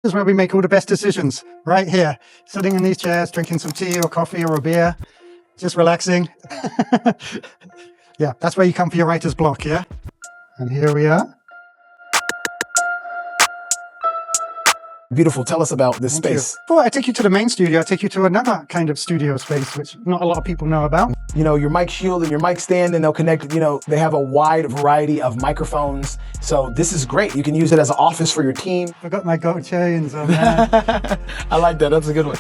This is where we make all the best decisions, right here. Sitting in these chairs, drinking some tea or coffee or a beer, just relaxing. Yeah, that's where you come for your writer's block, yeah? And here we are. Beautiful. Tell us about this Thank space. you. Before I take you to the main studio, I take you to another kind of studio space, which not a lot of people know about. You know, your mic shield and your mic stand, and they'll connect, you know, they have a wide variety of microphones. So this is great. You can use it as an office for your team. I got my gold chains on there. I like that. That's a good one.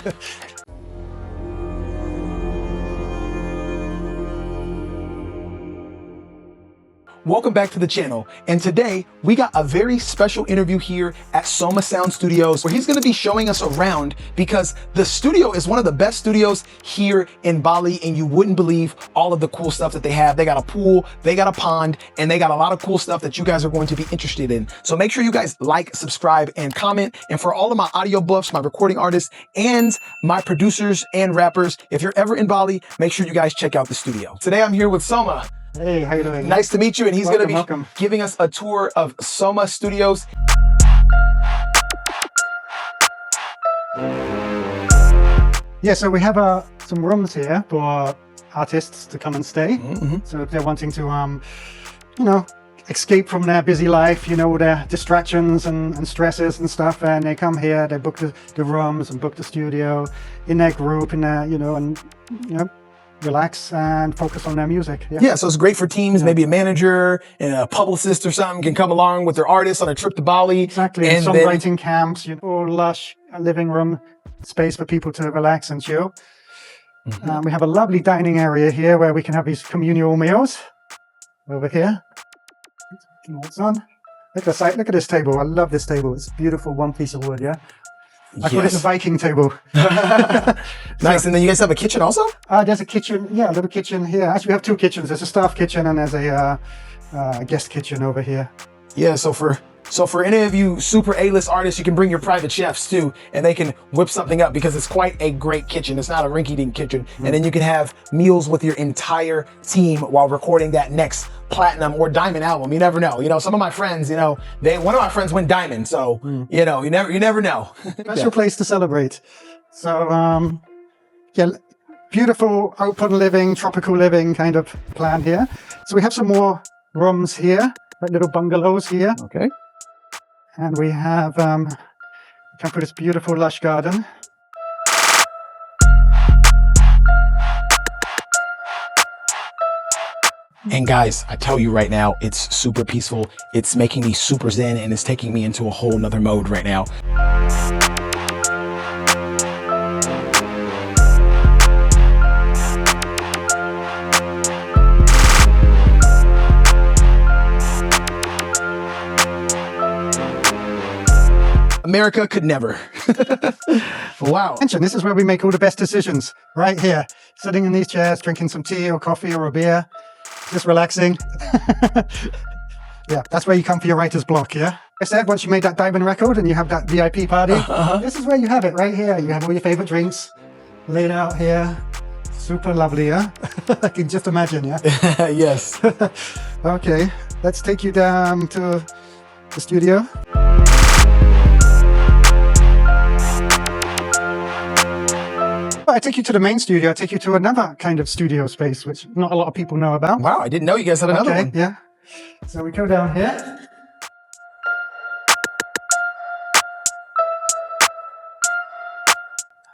Welcome back to the channel, and today we got a very special interview here at Soma Sound Studios where he's going to be showing us around because the studio is one of the best studios here in Bali, and you wouldn't believe all of the cool stuff that they have. They got a pool, they got a pond, and they got a lot of cool stuff that you guys are going to be interested in. So make sure you guys like, subscribe, and comment. And for all of my audio buffs, my recording artists, and my producers and rappers, if you're ever in Bali, make sure you guys check out the studio. Today I'm here with Soma. Hey, how you doing? Nice to meet you, and he's going to be welcome. giving us a tour of Soma Studios. Yeah, so we have some rooms here for artists to come and stay. So if they're wanting to, you know, escape from their busy life, you know, their distractions and stresses and stuff, and they come here, they book the rooms and book the studio in their group, in their, you know, and, you know, relax and focus on their music. Yeah, so it's great for teams. Maybe a manager and a publicist or something can come along with their artists on a trip to Bali. Exactly. And songwriting camps, you know, or lush living room space for people to relax and chill. We have a lovely dining area here where we can have these communal meals. Over here. What's on? Look at this table. I love this table. It's beautiful, one piece of wood, yeah? I call it a Viking table. Nice. And then you guys have a kitchen also? There's a kitchen, yeah, a little kitchen here. Actually, we have two kitchens. There's a staff kitchen and there's a guest kitchen over here. Yeah, so for any of you super A-list artists, you can bring your private chefs too, and they can whip something up because it's quite a great kitchen. It's not a rinky-dink kitchen. And then you can have meals with your entire team while recording that next platinum or diamond album. You never know. You know, some of my friends, you know, one of my friends went diamond. So, you know, you never know. Special place to celebrate. So, yeah, beautiful open living, tropical living kind of plan here. So we have some more rooms here, like little bungalows here. Okay. And we have, come for this beautiful lush garden. And guys, I tell you right now, it's super peaceful. It's making me super zen, and it's taking me into a whole nother mode right now. America could never. Wow. This is where we make all the best decisions, right here. Sitting in these chairs, drinking some tea or coffee or a beer, just relaxing. Yeah, that's where you come for your writer's block, yeah? I said, once you made that diamond record and you have that VIP party, this is where you have it, right here. You have all your favorite drinks laid out here. Super lovely, yeah? I can just imagine, yeah? Yes. Okay, let's take you down to the studio. I take you to the main studio, I take you to another kind of studio space, which not a lot of people know about. Wow, I didn't know you guys had another one. Yeah. So we go down here.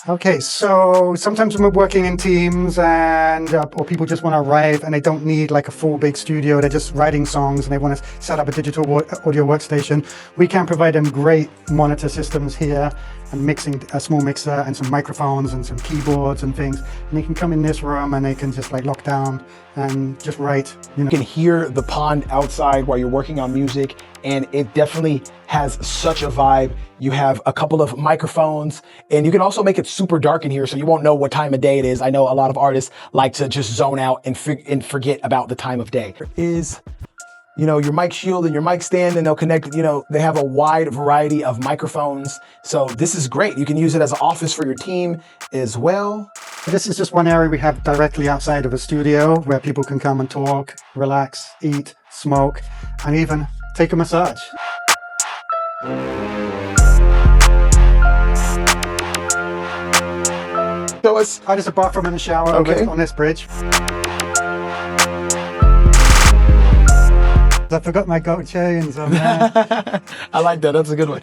Okay, so sometimes when we're working in teams and or people just want to write and they don't need like a full big studio, they're just writing songs and they want to set up a digital audio workstation, we can provide them great monitor systems here and mixing a small mixer and some microphones and some keyboards and things. And they can come in this room and they can just like lock down and just write. You can hear the pond outside while you're working on music, and it definitely has such a vibe. You have a couple of microphones, and you can also make it super dark in here so you won't know what time of day it is. I know a lot of artists like to just zone out and forget about the time of day. There is, you know, your mic shield and your mic stand, and they'll connect, you know, they have a wide variety of microphones. So this is great. You can use it as an office for your team as well. This is just one area we have directly outside of a studio where people can come and talk, relax, eat, smoke, and even take a massage. show us? There's a bathroom and a shower Okay. on this bridge. I forgot my gold chains on there. I like that. That's a good one.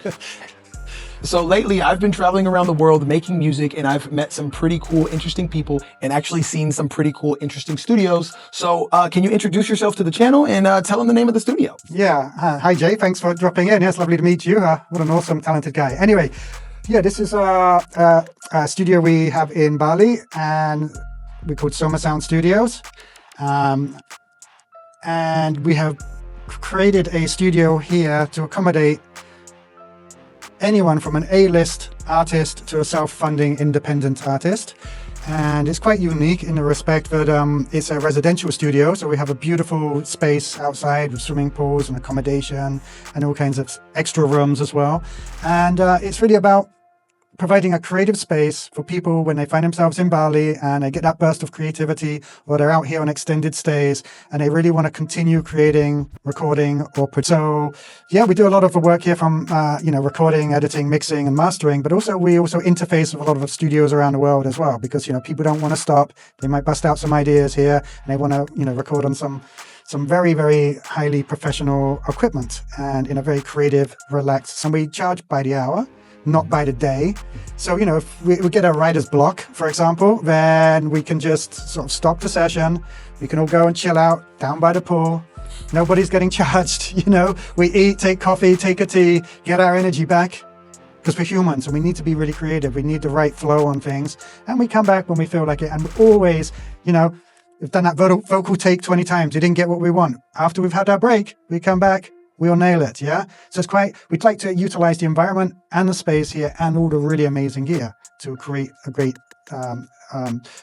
So lately, I've been traveling around the world making music, and I've met some pretty cool, interesting people, and actually seen some pretty cool, interesting studios. So can you introduce yourself to the channel and tell them the name of the studio? Yeah. Hi, Jay. Thanks for dropping in. It's lovely to meet you. What an awesome, talented guy. Anyway, yeah, this is a studio we have in Bali, and we called Soma Sound Studios. And we have created a studio here to accommodate anyone from an A-list artist to a self-funding independent artist. And it's quite unique in the respect that it's a residential studio. So we have a beautiful space outside with swimming pools and accommodation and all kinds of extra rooms as well. And it's really about providing a creative space for people when they find themselves in Bali and they get that burst of creativity, or they're out here on extended stays and they really want to continue creating, recording, or so yeah, we do a lot of the work here from recording, editing, mixing, and mastering, but also we also interface with a lot of studios around the world as well, because people don't want to stop. They might bust out some ideas here and they want to record on some very, very highly professional equipment and in a very creative, relaxed. So we charge by the hour, not by the day. So, if we get a writer's block, for example, then we can just sort of stop the session. We can all go and chill out down by the pool. Nobody's getting charged, We eat, take coffee, take a tea, get our energy back. Because we're humans and we need to be really creative. We need the right flow on things. And we come back when we feel like it. And we always, we've done that vocal take 20 times. We didn't get what we want. After we've had our break, we come back. We'll nail it, yeah? So we'd like to utilize the environment and the space here and all the really amazing gear to create a great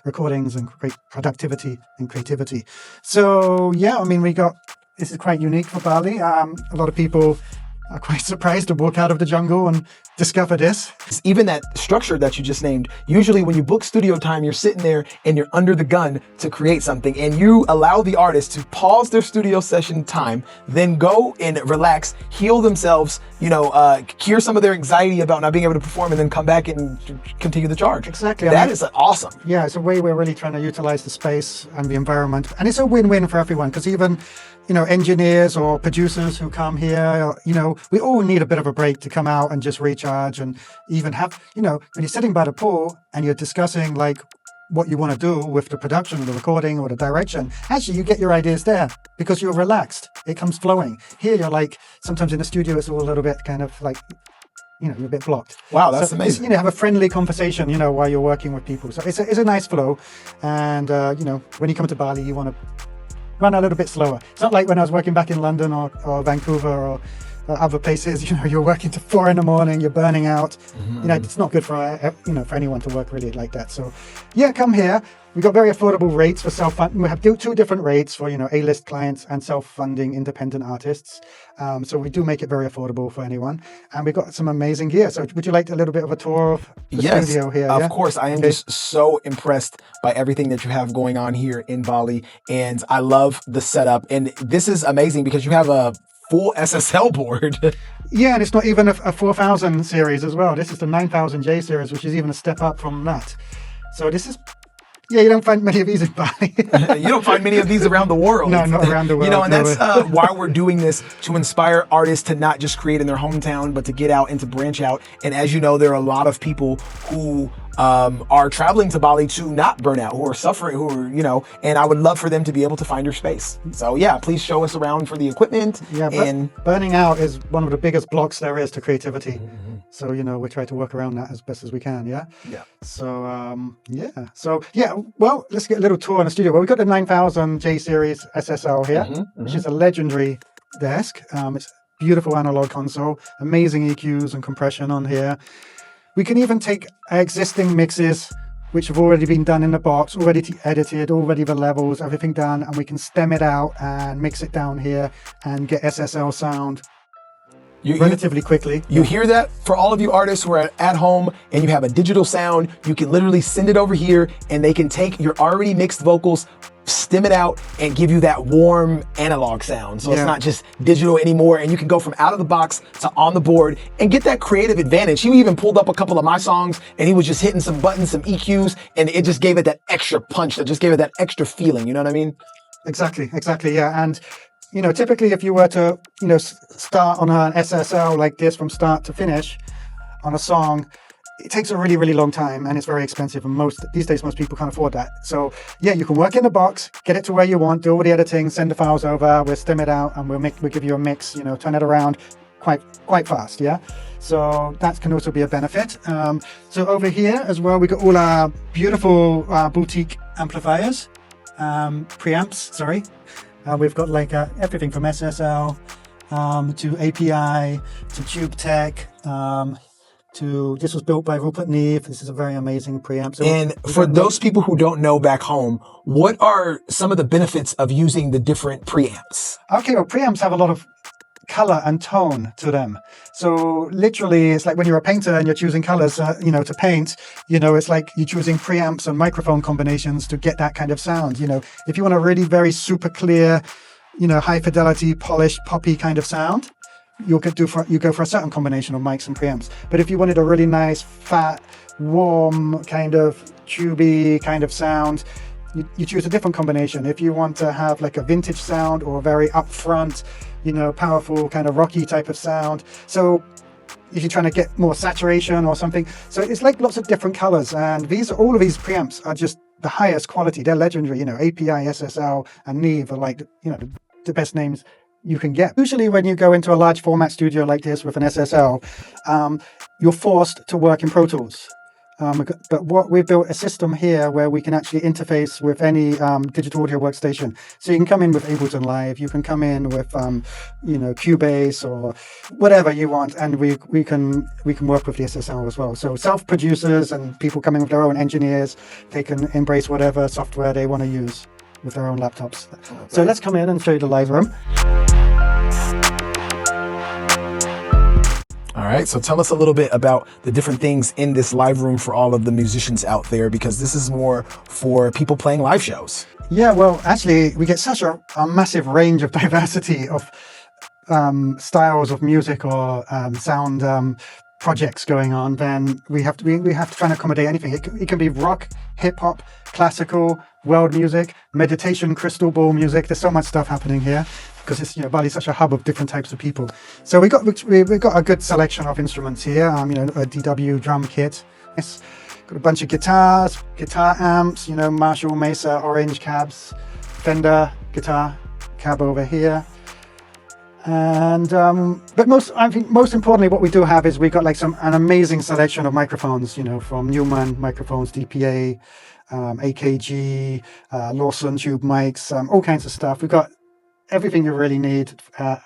recordings and great productivity and creativity. So, yeah, this is quite unique for Bali. A lot of people are quite surprised to walk out of the jungle and discover this. Even that structure that you just named, usually when you book studio time, you're sitting there and you're under the gun to create something, and you allow the artist to pause their studio session time, then go and relax, heal themselves, cure some of their anxiety about not being able to perform, and then come back and continue the charge. Exactly. That is awesome. Yeah, it's a way we're really trying to utilize the space and the environment. And it's a win-win for everyone, because even engineers or producers who come here, we all need a bit of a break to come out and just recharge, and even have, when you're sitting by the pool and you're discussing like what you want to do with the production or the recording or the direction, actually you get your ideas there because you're relaxed. It comes flowing. Here you're like, sometimes in the studio it's all a little bit kind of like, you're a bit blocked. Wow, that's amazing. Have a friendly conversation, while you're working with people. So it's a nice flow. And, when you come to Bali, you want to run a little bit slower. It's not like when I was working back in London or Vancouver or other places, you're working to 4 a.m, you're burning out. It's not good for, for anyone to work really like that. So yeah, come here. We've got very affordable rates for self-funding. We have two different rates for, A-list clients and self-funding independent artists. So we do make it very affordable for anyone. And we've got some amazing gear. So would you like a little bit of a tour of the studio here? Of course. I am just so impressed by everything that you have going on here in Bali. And I love the setup. And this is amazing because you have a full SSL board. Yeah, and it's not even a 4000 series as well. This is the 9000J series, which is even a step up from that. So this is, you don't find many of these in Bali. You don't find many of these around the world. No, not around the world. And that's why we're doing this, to inspire artists to not just create in their hometown, but to get out and to branch out. And as you know, there are a lot of people who are traveling to Bali to not burn out, who are suffering, and I would love for them to be able to find your space. So yeah, please show us around for the equipment. Yeah, and burning out is one of the biggest blocks there is to creativity. So, we try to work around that as best as we can, yeah? Yeah. So, well, let's get a little tour in the studio. Well, we've got the 9000J series SSL here, which is a legendary desk. It's beautiful analog console, amazing EQs and compression on here. We can even take existing mixes, which have already been done in the box, already edited, already the levels, everything done, and we can stem it out and mix it down here and get SSL sound relatively quickly. You hear that? For all of you artists who are at home and you have a digital sound, you can literally send it over here and they can take your already mixed vocals, stem it out and give you that warm analog sound. So it's Yeah. not just digital anymore, and you can go from out of the box to on the board and get that creative advantage. He even pulled up a couple of my songs and he was just hitting some buttons, some EQs, and it just gave it that extra punch, that just gave it that extra feeling. You know what I mean? Exactly, yeah. And typically if you were to start on an SSL like this from start to finish on a song, it takes a really, really long time and it's very expensive, and these days most people can't afford that. So yeah, you can work in the box, get it to where you want, do all the editing, send the files over, we'll stem it out, and we'll give you a mix, turn it around quite fast. Yeah, so that can also be a benefit. So over here as well, we got all our beautiful boutique amplifiers, preamps, sorry. We've got like everything from SSL to API to Tube Tech, this was built by Rupert Neve. This is a very amazing preamp. So and for those people who don't know back home, what are some of the benefits of using the different preamps? Okay, well, preamps have a lot of color and tone to them. So literally, it's like when you're a painter and you're choosing colors, to paint, it's like you're choosing preamps and microphone combinations to get that kind of sound. If you want a really very super clear, high fidelity, polished, poppy kind of sound, you go for a certain combination of mics and preamps. But if you wanted a really nice, fat, warm, kind of tubey kind of sound, you choose a different combination. If you want to have like a vintage sound or a very upfront, powerful kind of rocky type of sound. So if you're trying to get more saturation or something. So it's like lots of different colors. And all of these preamps are just the highest quality. They're legendary. API, SSL, and Neve are like, the best names you can get. Usually when you go into a large format studio like this with an SSL, you're forced to work in Pro Tools. But we've built a system here where we can actually interface with any digital audio workstation. So you can come in with Ableton Live, you can come in with Cubase or whatever you want, and we can work with the SSL as well. So self-producers and people coming with their own engineers, they can embrace whatever software they want to use with their own laptops. So let's come in and show you the live room. All right, so tell us a little bit about the different things in this live room for all of the musicians out there, because this is more for people playing live shows. Yeah, well, actually, we get such a massive range of diversity of styles of music or sound projects going on. Then we have to try and accommodate anything. It can be rock, hip hop, classical, world music, meditation, crystal ball music. There's so much stuff happening here because Bali's such a hub of different types of people. So we've got a good selection of instruments here. A DW drum kit. It's got a bunch of guitars, guitar amps. Marshall, Mesa, Orange cabs, Fender guitar cab over here. And but most importantly, what we do have is we've got like an amazing selection of microphones. From Neumann microphones, DPA, AKG, Lawson tube mics, all kinds of stuff. We've got everything you really need,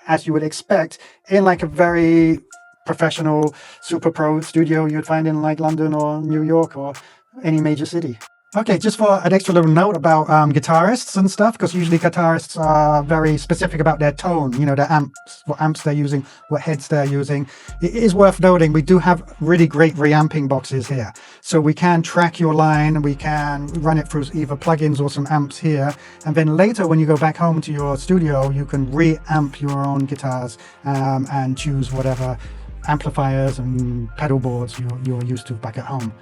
as you would expect in like a very professional super pro studio you'd find in like London or New York or any major city. Okay, just for an extra little note about guitarists and stuff, because usually guitarists are very specific about their tone, their amps, what amps they're using, what heads they're using. It is worth noting we do have really great reamping boxes here. So we can track your line, we can run it through either plugins or some amps here. And then later when you go back home to your studio, you can reamp your own guitars and choose whatever amplifiers and pedal boards you're used to back at home.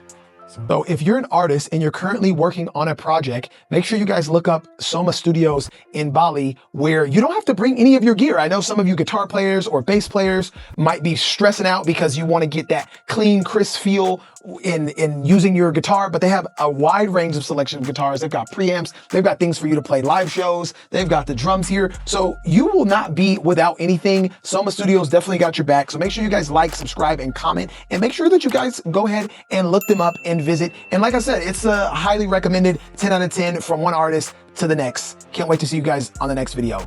So if you're an artist and you're currently working on a project, make sure you guys look up Soma Studios in Bali, where you don't have to bring any of your gear. I know some of you guitar players or bass players might be stressing out because you want to get that clean, crisp feel in using your guitar, but they have a wide range of selection of guitars. They've got preamps, they've got things for you to play live shows, they've got the drums here. So you will not be without anything. Soma Studios definitely got your back. So make sure you guys like, subscribe, and comment, and make sure that you guys go ahead and look them up and visit. And like I said, it's a highly recommended 10 out of 10 from one artist to the next. Can't wait to see you guys on the next video.